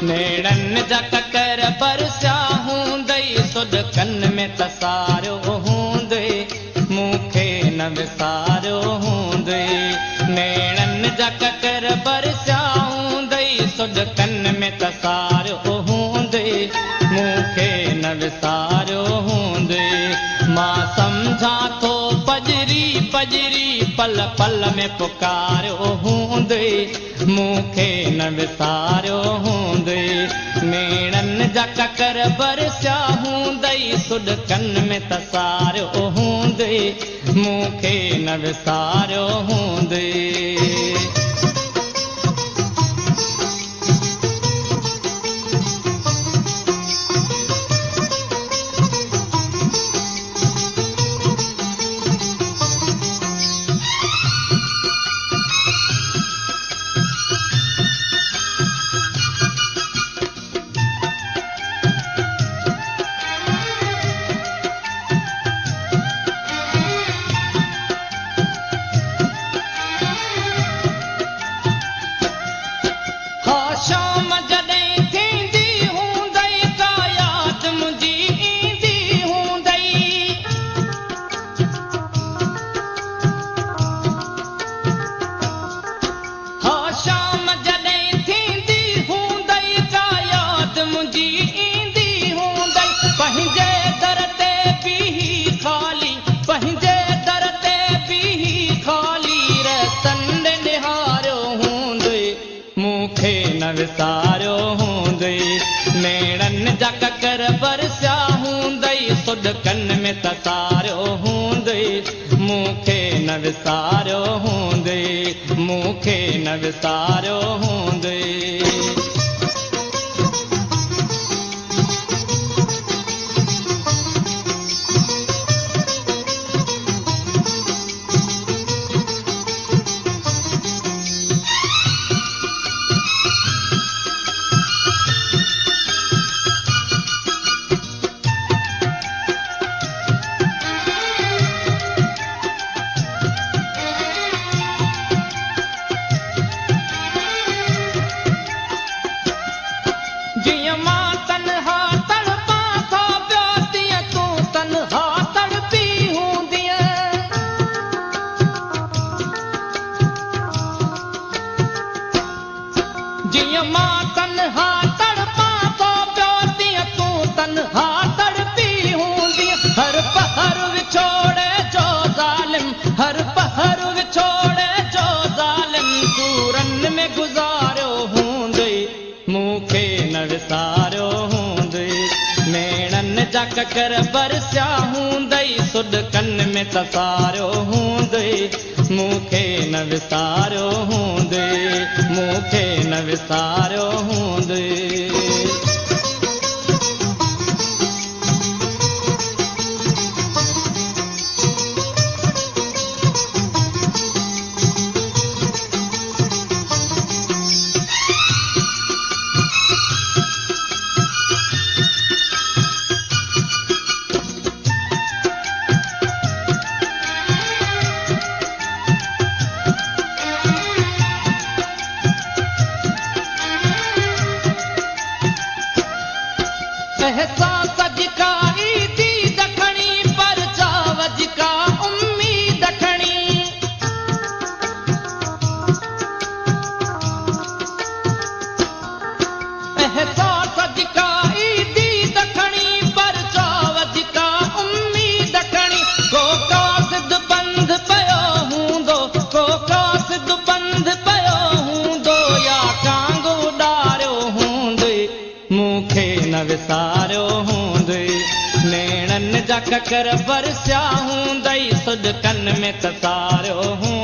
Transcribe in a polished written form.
नेड़नि जा ककर बरसिया हूंदई सुॾकन में तसारियो हूंदई मूंखे न विसारियो हूंदई नेड़नि जा ककर बरसिया हूंदई सुॾकन में तसारियो हूंदई मूंखे न विसारियो हूंदई मां सम्झां थो पजरी पजरी पल पल में पुकारियो हूंदई मूंखे न विसारियो हूंदई नेड़नि जा ककर बरसिया हूंदई सुॾकन में तसारियो हूंदई मूंखे न विसारियो हूंदई शाम जॾहिं थींदी हूंदई का यादि मुंहिंजी ईंदी हूंदई हा शाम जॾहिं थींदी हूंदई का यादि मुंहिंजी ईंदी हूंदई पंहिंजे दर ते बीही ख़ाली पंहिंजे दर ते बीही ख़ाली रतन निहारियो हूंदई मूंखे न विसारियो हूंदई नेड़नि जा ककर बरसिया हूंदई सुॾकन में तसारियो हूंदई मूंखे न विसारियो हूंदई मूंखे न विसारियो हूंदई जीअं मां तन्हा तड़पां थो पियो तीअं तूं तन्हा तड़पी हूंदीअ जीअं मां तन्हा तड़पां थो पियो तीअं तूं तन्हा तड़पी हूंदीअ हर पहर विछोड़े जो ज़ालिम हर पहर विछोड़े जो ज़ालिम दूरनि में गुज़ारियो हूंदई मूंखे न विसारियो हूंदई नेड़नि जा ककर बरसिया हूंदई सुॾकन में तसारियो हूंदई मूंखे न विसारियो हूंदई मूंखे न विसारियो हूंदई एहसास जिका ईदी दखणी पर चाव जिका उम्मीद खणी एहसास जिका ईदी दखणी पर चाव जिका उम्मीद खणी को कासिद बंद पियो हूंदो को कासिद बंद पियो हूंदो या कांग उॾारियो हूंदई मूंखे न विसारियो हूंदई नेड़नि जा ककर बरसिया हूंदई सुॾकन में तसारियो हूंदई